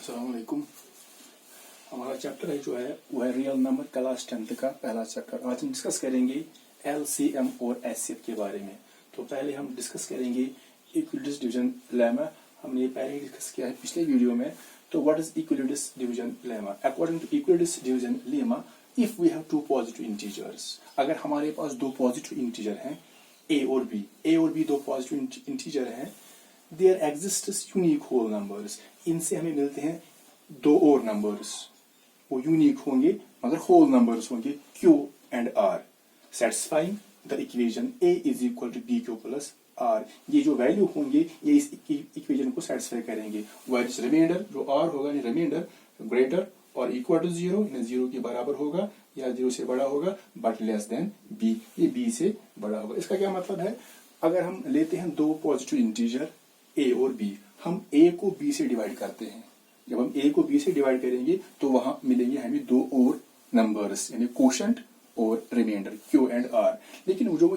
अस्सलाम वालेकुम। हमारा चैप्टर है जो है वो है रियल नंबर क्लास 10th का पहला चैप्टर। आज हम डिस्कस करेंगे एलसीएम और एचसीएफ के बारे में। तो पहले हम डिस्कस करेंगे इक्विलिडियस डिवीजन लेमा। हमने ये पहले ही डिस्कस किया है पिछले वीडियो में। तो what is Euclid's division lemma? According to Euclid's division lemma, if we have two positive integers, अगर हमारे पास दो पॉजिटिव इंटीजर हैं ए और बी दो पॉजिटिव इंटीजर हैं, there exists unique whole numbers, इनसे हमें मिलते हैं दो और नंबर्स, वो यूनिक होंगे मगर होल नंबर्स होंगे Q and R, satisfying the equation A is equal to BQ plus R। ये जो वैल्यू होंगे ये इस इक्वेशन को सेटिस्फाई करेंगे। वेयर रिमाइंडर जो R होगा यानी रिमाइंडर ग्रेटर और इक्वल टू 0 यानी 0 के बराबर होगा या 0 से बड़ा होगा बट लेस देन B, ये B से बड़ा होगा। इसका क्या मतलब है? अगर हम लेते हैं दो पॉजिटिव इंटीजर A और B, हम A को B से डिवाइड करते हैं। जब हम A को B से डिवाइड करेंगे तो वहां मिलेंगे हमें दो और नंबर्स यानी कोशेंट और रिमाइंडर Q एंड R। लेकिन वो जो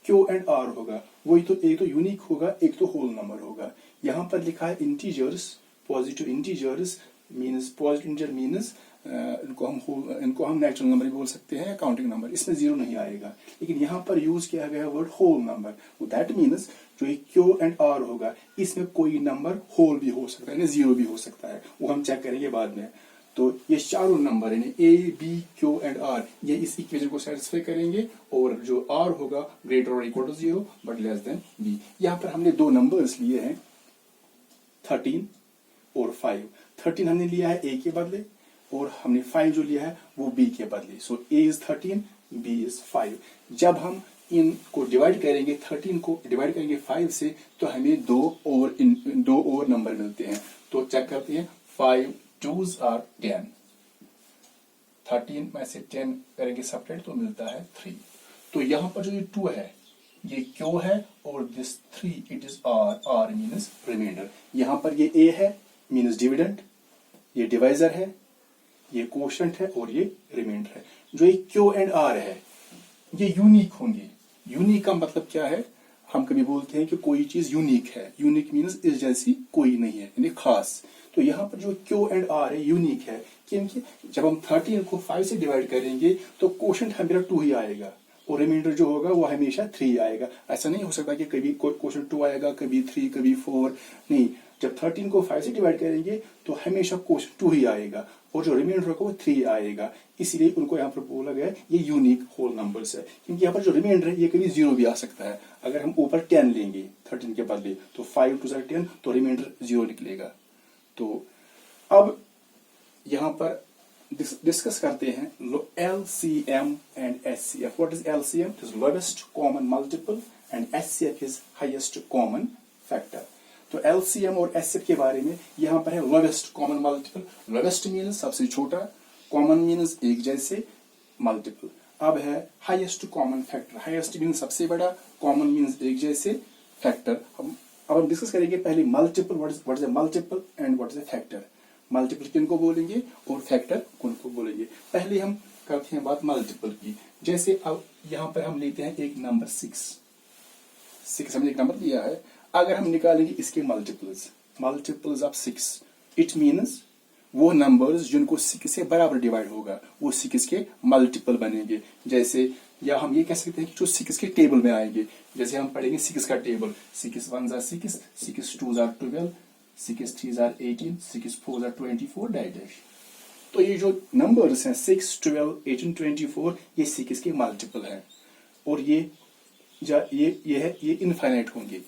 Q एंड R होगा वही तो एक तो यूनिक होगा, एक तो होल नंबर होगा। यहाँ पर लिखा है integers, positive integers means positive integer means इनको हम नेचुरल नंबर भी बोल सकते हैं या काउंटिंग नंबर, इसमें 0 नहीं आएगा। लेकिन यहाँ पर यूज किया गया word whole number, that means जो Q एंड R होगा इसमें कोई नंबर होल भी हो सकता है, 0 भी हो सकता है, वो हम चेक करेंगे बाद में। तो ये चारों नंबर यानी A, B, Q and R ये इस इक्वेशन को सेटिस्फाई करेंगे और जो R होगा ग्रेटर और equal to 0 but less than B। यहाँ पर हमने दो नंबर्स लिए हैं 13 और 5। 13 हमने लिया है A के बदले और हमने 5 जो लिया है वो B के बदले। सो A इज 13, B इज 5। जब हम इनको डिवाइड करेंगे 13 को डिवाइड करेंगे 5 से तो हमें दो और नंबर मिलते हैं। तो चेक करते हैं 5 2s आर 10, 13 में से 10 करेंगे सेपरेट तो मिलता है 3। तो यहाँ पर जो ये 2 है ये Q है और this 3 it is R means remainder. यहाँ पर ये A है मीन्स डिविडेंड, ये डिवाइजर है, ये कोशेंट है और ये रिमाइंडर है। जो ये Q एंड R है ये यूनिक होंगे। यूनिक का मतलब क्या है? हम कभी बोलते हैं कि कोई चीज यूनिक है, यूनिक मीन्स इस जैसी कोई नहीं है यानी खास। तो यहाँ पर जो Q एंड R है यूनिक है क्योंकि जब हम 13 को 5 से डिवाइड करेंगे तो कोशेंट हमेशा 2 ही आएगा और रिमाइंडर जो होगा वो हमेशा 3 आएगा। ऐसा नहीं हो सकता कि कभी कोशेंट 2 आएगा, कभी 3, कभी 4, नहीं। जब 13 को 5 से डिवाइड करेंगे तो हमेशा कोशेंट 2 ही आएगा और जो रिमाइंडर होगा वो 3 आएगा। इसीलिए उनको यहाँ पर बोला गया ये यूनिक होल नंबर्स है क्योंकि यहाँ पर जो रिमाइंडर है ये कभी 0 भी आ सकता है। अगर हम ऊपर 10 लेंगे 13 के बदले तो 5 2 10 तो रिमाइंडर 0 निकलेगा। तो अब यहाँ पर डिस्कस करते हैं LCM and HCF। What is LCM? It is lowest common multiple and HCF is highest common factor. तो LCM और HCF के बारे में यहाँ पर है lowest common multiple. Lowest means सबसे छोटा, कॉमन मीन्स एक जैसे, मल्टीपल। अब है highest common factor. Highest means सबसे बड़ा, कॉमन मीन्स एक जैसे, फैक्टर। अब हम डिस्कस करेंगे पहले multiple, what is a multiple and what is a factor. Multiple किनको बोलेंगे और फैक्टर किनको बोलेंगे। पहले हम करते हैं बात मल्टीपल की। जैसे अब यहाँ पर हम लेते हैं एक नंबर 6 हमने एक नंबर लिया है। अगर हम निकालेंगे इसके मल्टीपल्स ऑफ 6, इट मीन्स वो नंबर्स जिनको 6 से बराबर डिवाइड होगा वो 6 के मल्टीपल बनेंगे। जैसे या हम ये कह सकते हैं कि जो 6 के टेबल में आएंगे। जैसे हम पढ़ेंगे 6 का टेबल, 6 1 6, 6 2 12, 6 3 18, 6 4 24 डैश। तो ये जो नंबर्स हैं 6 12 18 24 ये 6 के मल्टीपल हैं और ये इनफाइनाइट होंगे।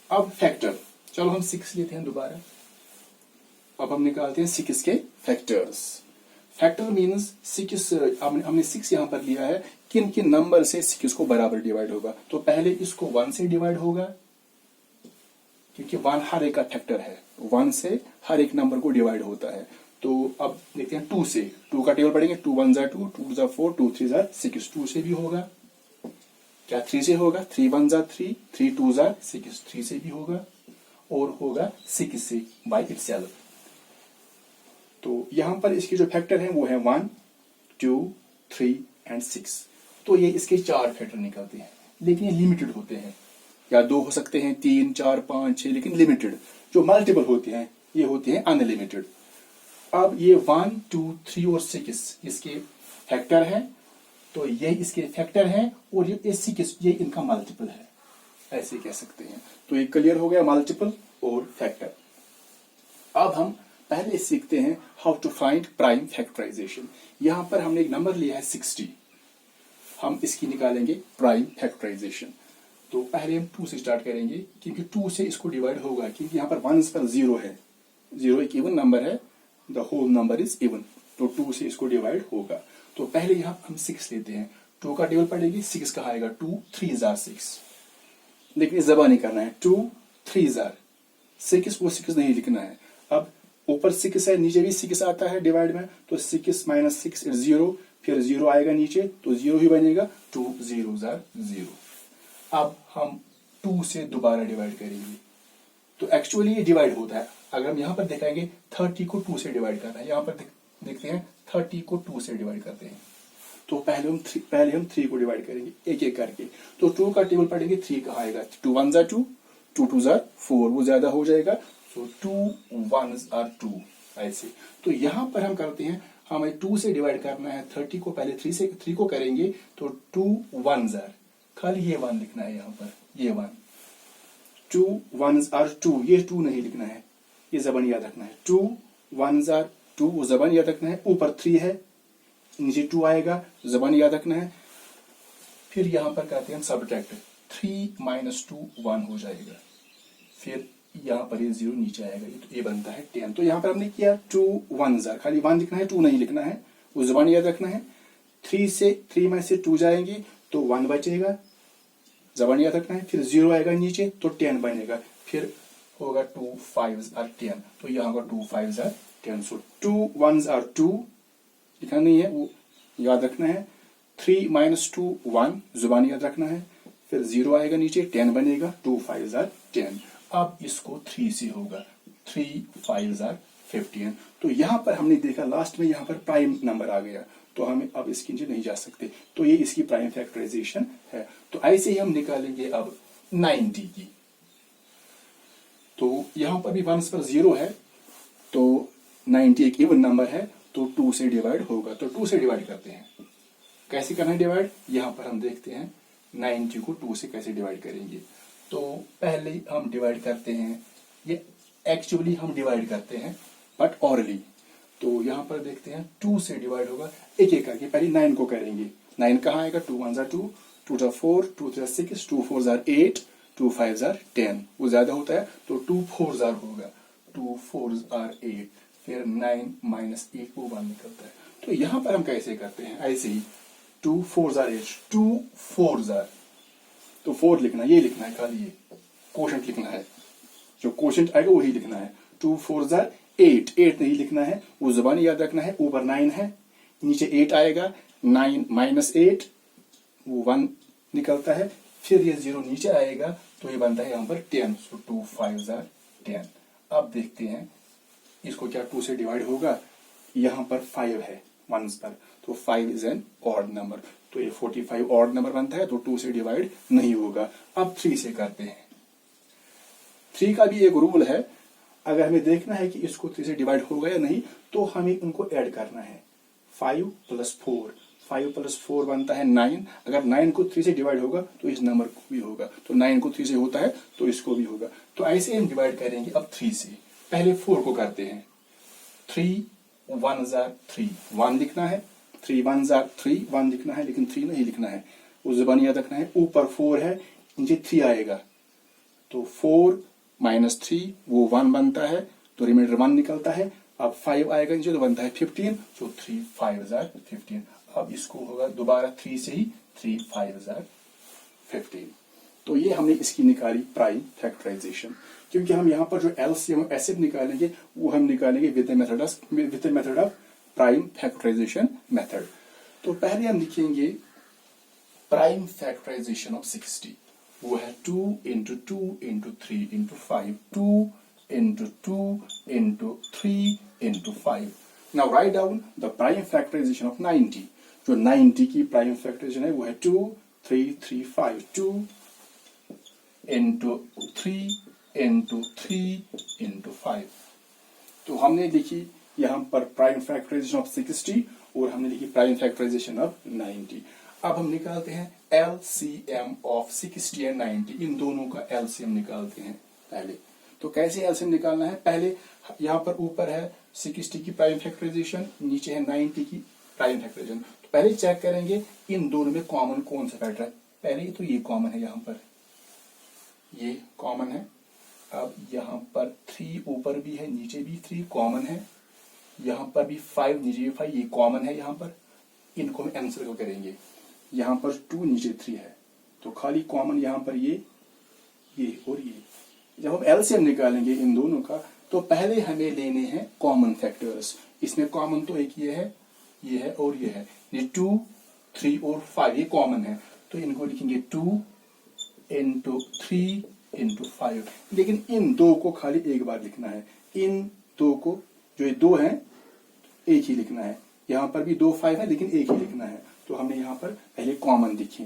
अब फैक्टर, चलो हम 6 लेते हैं दोबारा। अब हम निकालते हैं 6 के फैक्टर्स। फैक्टर मीन्स 6, हमने 6 यहां पर लिया है, किन किन नंबर से 6 को बराबर डिवाइड होगा। तो पहले इसको 1 से डिवाइड होगा क्योंकि 1 हर एक का फैक्टर है, 1 से हर एक नंबर को डिवाइड होता है। तो अब देखते हैं 2 से, 2 का टेबल पढ़ेंगे, 2 1 2, 2 2 4, 2 3 6, 2 से भी होगा। क्या 3 से होगा? 3 1 3, 3 2 6, 3 से भी होगा और होगा 6 से बाय इटसेल्फ। तो यहां पर इसके जो फैक्टर हैं वो है 1 2 3 एंड 6। तो ये इसके 4 फैक्टर निकलते हैं, लेकिन ये लिमिटेड होते हैं। या 2 हो सकते हैं, 3 4 5 6, लेकिन लिमिटेड। जो मल्टीपल होते हैं ये होते हैं अनलिमिटेड। अब ये 1, 2, 3 और 6 इसके फैक्टर है, तो ये इसके फैक्टर है, और ये 6 ये इनका मल्टीपल है, ऐसे कह सकते हैं। तो ये क्लियर हो गया मल्टीपल और फैक्टर। अब हम पहले सीखते हैं how to find prime factorisation. यहां पर हमने एक नंबर लिया है 60, हम इसकी निकालेंगे प्राइम फैक्टराइजेशन। तो पहले हम 2 से स्टार्ट करेंगे, क्योंकि 2 से इसको डिवाइड होगा, क्योंकि यहाँ पर 1 पर 0 है, 0 एक इवन नंबर है, the whole number is even, तो 2 से इसको डिवाइड होगा। तो पहले यहाँ हम 6 लेते हैं, 2 का टेबल पड़ेगी, 6 का आएगा 2 3 जार 6, लेकिन इस जबानी करना है 2 3 जार 6, वो 6 नहीं लिखना है। अब ऊपर 6 है, नीचे भी 6 आता है डिवाइड में, तो 6 माइनस 6 इज 0, फिर 0 आएगा नीचे, तो 0 ही बनेगा, 2 0 जार 0। अब हम 2 से दोबारा डिवाइड करेंगे, तो एक्चुअली ये डिवाइड होता है। अगर हम यहाँ पर दिखाएंगे 30 को 2 से डिवाइड करना है, यहाँ पर देखते हैं 30 को 2 से डिवाइड करते हैं, तो पहले हम 3 को डिवाइड करेंगे एक एक करके। तो 2 का टेबल पढ़ेंगे, 3 का आएगा, 2 1 जार 2, 2 2 जार 4, वो ज्यादा हो जाएगा, सो 2 1 आर 2 ऐसे। तो यहाँ पर हम करते हैं, हमें 2 से डिवाइड करना है 30 को, पहले 3 को करेंगे, तो 2 1 जार, खाली ये 1 लिखना है यहाँ पर, ये 1, 2 1 आर 2, ये 2 नहीं लिखना है, ये जबान याद रखना है, 2 1 आर 2, वो जबान याद रखना है। ऊपर 3 है, नीचे 2 आएगा, जबान याद रखना है। फिर यहाँ पर करते हैं हम सब्ट्रैक्ट, 3 माइनस 2 1 हो जाएगा, फिर यहाँ पर ये 0 नीचे आएगा, ये बनता है 10। तो यहाँ पर हमने किया 2 1 जार, खाली 1 लिखना है, 2 नहीं लिखना है, वो जबान याद रखना है। 3 में से 2 जाएंगे तो 1 बचेगा, जबान याद रखना है, फिर 0 आएगा नीचे, तो 10 बनेगा, फिर होगा 2 5 आर 10, तो यहाँ होगा 2 5 आर 10। सो 2 1 आर 2 लिखना नहीं है, वो याद रखना है। 3 माइनस 2 1, जुबान याद रखना है, फिर 0 आएगा नीचे, 10 बनेगा, 2 5 आर 10। अब इसको 3 से होगा, 3 5 आर 15। तो यहाँ पर हमने देखा लास्ट में, यहाँ पर प्राइम नंबर आ गया, तो हमें अब इसके नीचे नहीं जा सकते, तो ये इसकी प्राइम फैक्टराइजेशन है। तो ऐसे ही हम निकालेंगे अब 90 की। तो यहाँ पर भी 1 पर 0 है, तो 90 एक इवन नंबर है, तो 2 से डिवाइड होगा, तो 2 से डिवाइड करते हैं। कैसे करना है डिवाइड, यहाँ पर हम देखते हैं 90 को 2 से कैसे डिवाइड करेंगे। तो पहले हम डिवाइड करते हैं, ये एक्चुअली हम डिवाइड करते हैं बट ऑरली। तो यहाँ पर देखते हैं 2 से डिवाइड होगा, एक एक करके पहले 9 को करेंगे। 9 कहाँ आएगा, 2 1 जार 2, 2 जार 4, 2 3 6, 2 4 जार 8, 2 5 जार 10, वो ज्यादा होता है, तो 2 4 जार होगा, 2 4 जार 8, फिर 9 माइनस 8, वो 1 निकलता है। तो यहाँ पर हम कैसे करते हैं, ऐसे ही 2 4 जार 8, 2 4 जार, तो 4 लिखना, ये लिखना है, खाली ये कोशेंट लिखना है, जो कोशेंट आएगा वही लिखना है। 2 4 जार 8, 8 नहीं लिखना है, वो जुबान याद रखना है। ऊपर 9 है, नीचे 8 आएगा, 9 माइनस 8, वो 1 निकलता है, फिर ये 0 नीचे आएगा, तो ये बनता है यहाँ पर 10, सो 2 5 जार 10। अब देखते हैं इसको क्या 2 से डिवाइड होगा, यहाँ पर 5 है 1 पर, तो 5 इज एन ऑड नंबर, तो ये 45 ऑड नंबर बनता है, तो 2 से डिवाइड नहीं होगा। अब 3 से करते हैं। 3 का भी एक रूल है, अगर हमें देखना है कि इसको 3 से डिवाइड होगा या नहीं, तो हमें उनको ऐड करना है। 5 प्लस 4, 5 प्लस 4 बनता है 9। अगर 9 को 3 से डिवाइड होगा तो इस नंबर को भी होगा, तो 9 को 3 से होता है तो इसको भी होगा। तो ऐसे हम डिवाइड करेंगे। अब 3 से पहले 4 को करते हैं। 3 1 जार 3, 1 लिखना है, 3 1 जार 3, 1 लिखना है, लेकिन 3 नहीं लिखना है, वो जुबान याद रखना है। ऊपर 4 है, नीचे 3 आएगा, तो 4 माइनस 3, वो 1 बनता है, तो रिमाइंडर 1 निकलता है। अब 5 आएगा नीचे, तो बनता है 15, तो 3 5 जार 15। अब इसको होगा दोबारा 3 से ही, 3 5 जार 15। तो ये हमने इसकी निकाली प्राइम फैक्टराइजेशन, क्योंकि हम यहाँ पर जो एलसीएम एसिड निकालेंगे वो हम निकालेंगे with the method of prime factorisation method. तो पहले हम लिखेंगे प्राइम फैक्टराइजेशन ऑफ 60, वो है 2 into 2 into 3 into 5, 2 into 2 into 3 into 5. Now write down the prime factorization of 90. जो 90 की प्राइम फैक्टराइजेशन है वो है 2 3 3 5, 2 into 3 into 3 into 5. तो हमने लिखी यहाँ पर प्राइम फैक्टराइजेशन ऑफ 60 और हमने लिखी प्राइम फैक्टराइजेशन ऑफ 90। अब हम निकालते हैं LCM ऑफ 60 एंड 90, इन दोनों का LCM निकालते हैं पहले। तो कैसे LCM निकालना है, पहले यहाँ पर ऊपर है 60 की प्राइम फैक्टराइजेशन, नीचे है 90 की प्राइम फैक्टराइजेशन। तो पहले चेक करेंगे इन दोनों में कॉमन कौन सा फैक्टर है। पहले तो ये कॉमन है, यहाँ पर ये कॉमन है। अब यहाँ पर 3 ऊपर भी है, नीचे भी 3 कॉमन है, यहाँ पर भी 5 नीचे भी 5 ये कॉमन है। यहाँ पर इनको हम एनसर्कल करेंगे, यहाँ पर 2 नीचे 3 है, तो खाली कॉमन यहाँ पर ये और ये। जब हम एलसीएम निकालेंगे इन दोनों का, तो पहले हमें लेने हैं कॉमन फैक्टर्स। इसमें कॉमन तो एक ये है और ये है, ये 2, 3 और 5 ये कॉमन है, तो इनको लिखेंगे 2 इंटू 3 इंटू 5। लेकिन इन दो को खाली एक बार लिखना है, इन दो को जो ये 2 हैं एक ही लिखना है। यहाँ पर भी 2 5 है लेकिन एक ही लिखना है, तो हमने यहाँ पर पहले कॉमन लिखे,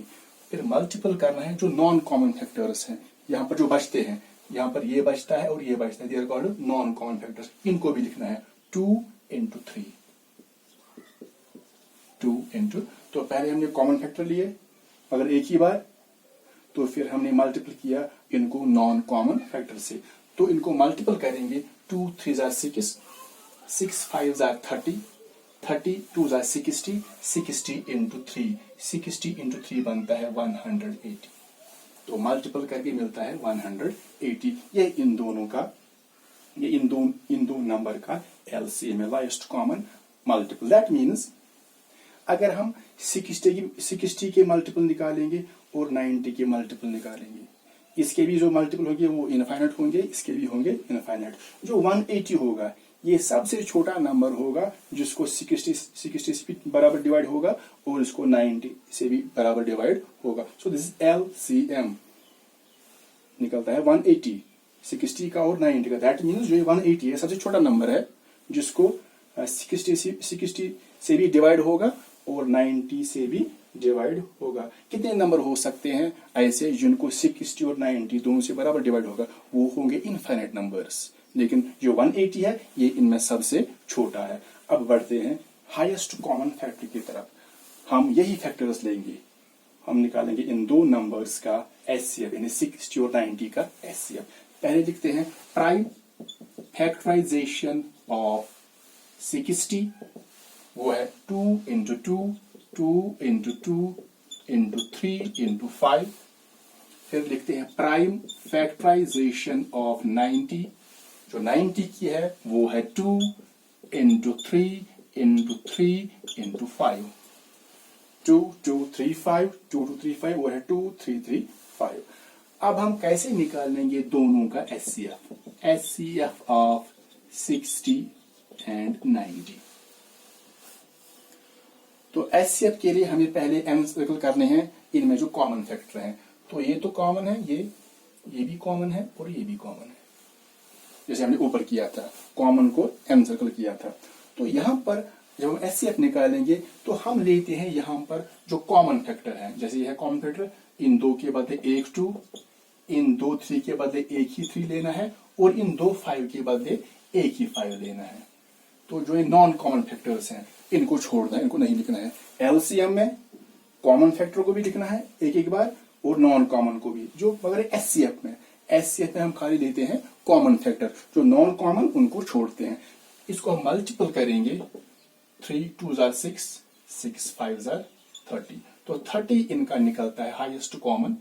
फिर मल्टीपल करना है जो नॉन कॉमन फैक्टर्स हैं। यहाँ पर जो बचते हैं, यहाँ पर ये बचता है और ये बचता है, they are called non common factors. इनको भी लिखना है 2 इंटू 3, 2 इंटू। तो पहले हमने कॉमन फैक्टर लिए अगर एक ही बार, तो फिर हमने मल्टीपल किया इनको नॉन कॉमन फैक्टर से। तो इनको मल्टीपल करेंगे, 2 3 6, 6 5 30, 30 2 60, 60 इंटू 3, 60 इंटू 3 बनता है 180। तो मल्टीपल करके मिलता है 180। ये इन दोनों का, ये इन दो नंबर का एलसीएम है, largest common multiple. That means अगर हम 60 के मल्टीपल निकालेंगे और 90 के मल्टीपल निकालेंगे, इसके भी जो मल्टीपल होंगे वो इनफाइनाइट होंगे, इसके भी होंगे इनफाइनाइट। जो 180 होगा ये सबसे छोटा नंबर होगा जिसको 60 से भी बराबर डिवाइड होगा और इसको 90 से भी बराबर डिवाइड होगा। सो दिस इज एलसीएम, निकलता है 180, 60 का और 90 का। दैट मीन्स जो 180 है सबसे छोटा नंबर है जिसको 60 से भी डिवाइड होगा और 90 से भी डिवाइड होगा। कितने नंबर हो सकते हैं ऐसे जिनको 60 और 90 दोनों से बराबर डिवाइड होगा? वो होंगे इनफाइनाइट नंबर्स, लेकिन जो 180 है ये इनमें सबसे छोटा है। अब बढ़ते हैं हाईएस्ट कॉमन फैक्टर की तरफ। हम यही फैक्टर्स लेंगे, हम निकालेंगे इन दो नंबर्स का एचसीएफ, यानी 60 और 90 का एचसीएफ। पहले लिखते हैं प्राइम फैक्टराइजेशन ऑफ 60, वो है 2 इंटू 2, 2 इंटू 2 इंटू 3 इंटू 5। फिर लिखते हैं प्राइम फैक्टराइजेशन ऑफ 90, जो 90 की है वो है 2 इंटू 3 इंटू 3 इंटू 5। 2 2 3 5, 2 2 3 5, वो है 2 3 3 5। अब हम कैसे निकालेंगे दोनों का एचसीएफ? HCF of 60 and 90। तो एचसीएफ के लिए हमें पहले एन सर्कल करने हैं इनमें जो कॉमन फैक्टर हैं। तो ये तो कॉमन है, ये भी कॉमन है और ये भी कॉमन है, जैसे हमने ऊपर किया था, कॉमन को एन सर्कल किया था। तो यहां पर जब हम एचसीएफ निकालेंगे तो हम लेते हैं यहां पर जो कॉमन फैक्टर है। जैसे यह कॉमन फैक्टर, इन 2 के बदले एक 2, इन 2 3 के बदले एक ही 3 लेना है और इन 2 5 के बदले एक ही 5 लेना है। तो जो ये नॉन कॉमन फैक्टर्स हैं इनको छोड़ना है, इनको नहीं लिखना है। एलसीएम में कॉमन फैक्टर को भी लिखना है एक एक बार और नॉन कॉमन को भी। जो मगर एचसीएफ में हम खाली लेते हैं कॉमन फैक्टर, जो नॉन कॉमन उनको छोड़ते हैं। इसको हम मल्टीपल करेंगे, 3 2 6, 6 5 30। तो 30 इनका निकलता है हाईएस्ट कॉमन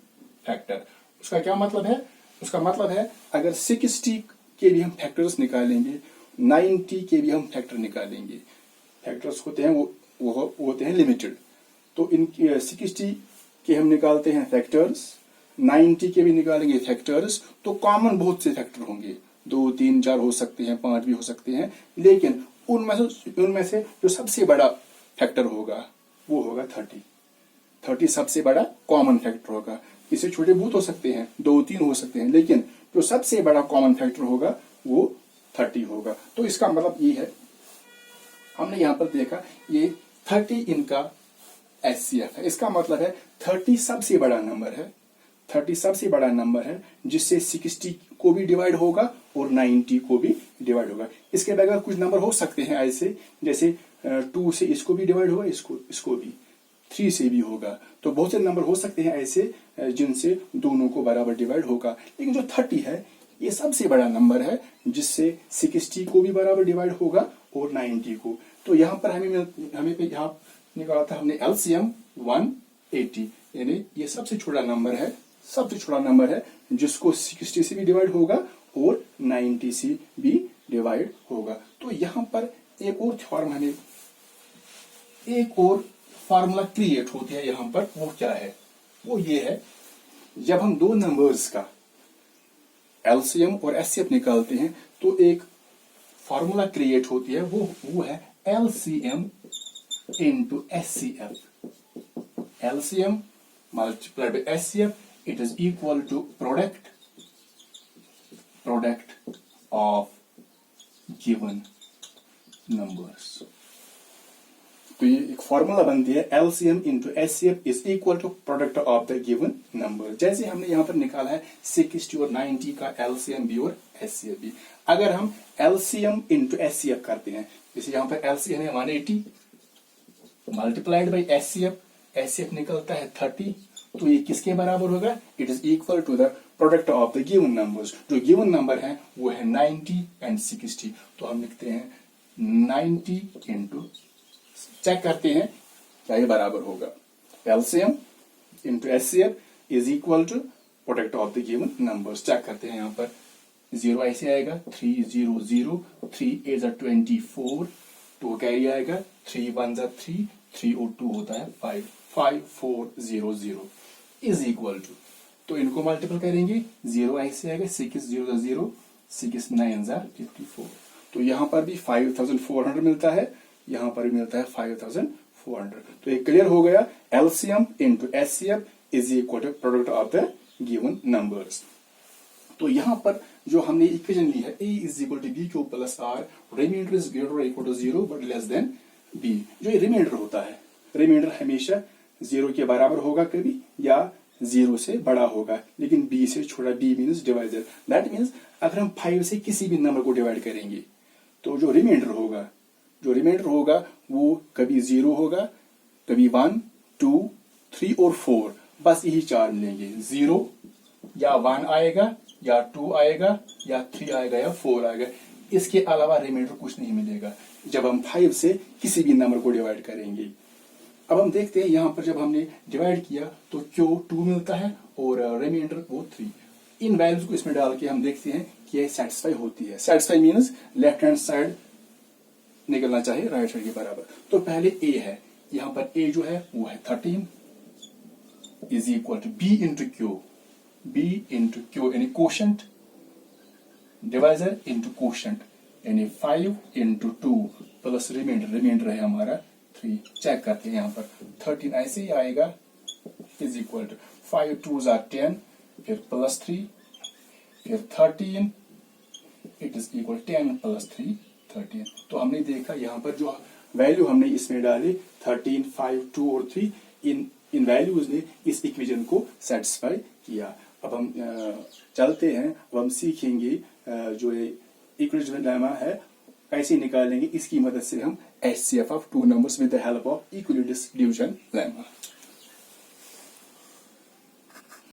फैक्टर। उसका क्या मतलब है? उसका मतलब है अगर 60 के भी हम फैक्टर्स निकालेंगे, 90 के भी हम फैक्टर निकालेंगे, फैक्टर्स होते हैं वो होते हैं लिमिटेड। तो इन 60 के हम निकालते हैं फैक्टर्स, 90 के भी निकालेंगे फैक्टर्स, तो कॉमन बहुत से फैक्टर होंगे, 2 3 4 हो सकते हैं, 5 भी हो सकते हैं, लेकिन उनमें से जो सबसे बड़ा फैक्टर होगा वो होगा 30 सबसे बड़ा कॉमन फैक्टर होगा। इससे छोटे बहुत हो सकते हैं, 2 3 हो सकते हैं, लेकिन जो सबसे बड़ा कॉमन फैक्टर होगा वो 30 होगा। तो इसका मतलब ये है, हमने यहां पर देखा ये 30 इनका एचसीएफ है। इसका मतलब है 30 सबसे बड़ा नंबर है, 30 सबसे बड़ा नंबर है जिससे 60 को भी डिवाइड होगा और 90 को भी डिवाइड होगा। इसके बगैर कुछ नंबर हो सकते हैं ऐसे, जैसे 2 से इसको भी डिवाइड होगा, इसको भी, 3 से भी होगा। तो बहुत से नंबर हो सकते हैं ऐसे जिनसे दोनों को बराबर डिवाइड होगा। लेकिन जो 30 है ये सबसे बड़ा नंबर है जिससे 60 को भी बराबर डिवाइड होगा और 90 को। तो यहाँ पर हमें यहाँ निकाला था हमने एलसीएम 180, यानी ये सबसे छोटा नंबर है जिसको 60 से भी डिवाइड होगा और 90 से भी डिवाइड होगा। तो यहाँ पर एक और फार्मूला क्रिएट होती है यहाँ पर। वो क्या है? वो ये है, जब हम दो नंबर्स का एलसीएम और एचसीएफ निकालते हैं तो एक फार्मूला क्रिएट होती है, वो है LCM into HCF. LCM multiplied by HCF, it is equal to product of given numbers. तो ये एक फॉर्मूला बनती है, LCM into HCF is equal to product of the given number. जैसे हमने यहाँ पर निकाला है 60 और 90 का एलसीएम भी और एचसीएफ भी। अगर हम एलसीएम इंटू एचसीएफ करते हैं, जैसे यहाँ पर एलसीएम है 180 मल्टीप्लाइड बाई एचसीएफ, एचसीएफ निकलता है 30, तो ये किसके बराबर होगा? It is equal to the product of the given numbers. जो गिवन नंबर है वो है 90 एंड 60। तो हम लिखते हैं 90 इंटू, चेक करते हैं क्या ये बराबर होगा। LCM into HCF is equal to product of the given numbers. Check करते हैं, यहाँ पर 0 ऐसे आएगा, 3 0 0, 3 8 24, 2 कैरी आएगा, 3 1 3, 3 और 2 होता है 5, 5 4 0 0 इज इक्वल टू, तो इनको मल्टीपल करेंगे, 0 ऐसे आएगा, 6 0 0, 6 9 54। तो यहाँ पर भी 5400 मिलता है, यहाँ पर भी मिलता है 5400। तो ये क्लियर हो गया, LCM into HCF is equal to product of the given numbers. तो यहाँ पर जो हमने इक्वेशन ली है, a is equal to b q plus r, remainder is greater और equal to 0 but less than b। जो ये रिमाइंडर होता है, रिमाइंडर हमेशा 0 के बराबर होगा कभी, या 0 से बड़ा होगा, लेकिन b से छोटा। b means divisor, that means अगर हम 5 से किसी भी नंबर को डिवाइड करेंगे तो जो रिमाइंडर होगा वो कभी 0 होगा, कभी 1 2 3 और 4, बस यही 4 मिलेंगे। 0 या 1 आएगा, या 2 आएगा, या 3 आएगा, या 4 आएगा। इसके अलावा रिमाइंडर कुछ नहीं मिलेगा जब हम 5 से किसी भी नंबर को डिवाइड करेंगे। अब हम देखते हैं यहाँ पर जब हमने डिवाइड किया तो क्यों 2 मिलता है और रिमाइंडर वो 3। इन वैल्यूज को इसमें डाल के हम देखते हैं कि ये सेटिस्फाई होती है। Satisfy means left hand side निकलना चाहिए राइट साइड के बराबर। तो पहले a है, यहाँ पर a जो है वो है 13 is equal to b into Q यानी कोशेंट, डिवाइजर इंटू कोशेंट यानी 5 इंटू 2 प्लस रिमाइंडर है हमारा 3। चेक करते हैं, यहाँ पर 13 ऐसे ही आएगा is equal to 5 2s are 10, फिर प्लस 3, फिर 13, इट इज इक्वल 10 प्लस 3 13। तो हमने देखा यहाँ पर जो वैल्यू हमने इसमें डाली 13 5 2 और 3, इन वैल्यूज ने इस इक्वेशन को सेटिस्फाई किया। अब हम चलते हैं, अब हम सीखेंगे जो इक्विवेलेंस लेमा है कैसे निकालेंगे। इसकी मदद से हम HCF of two numbers with the help of equivalence division lemma.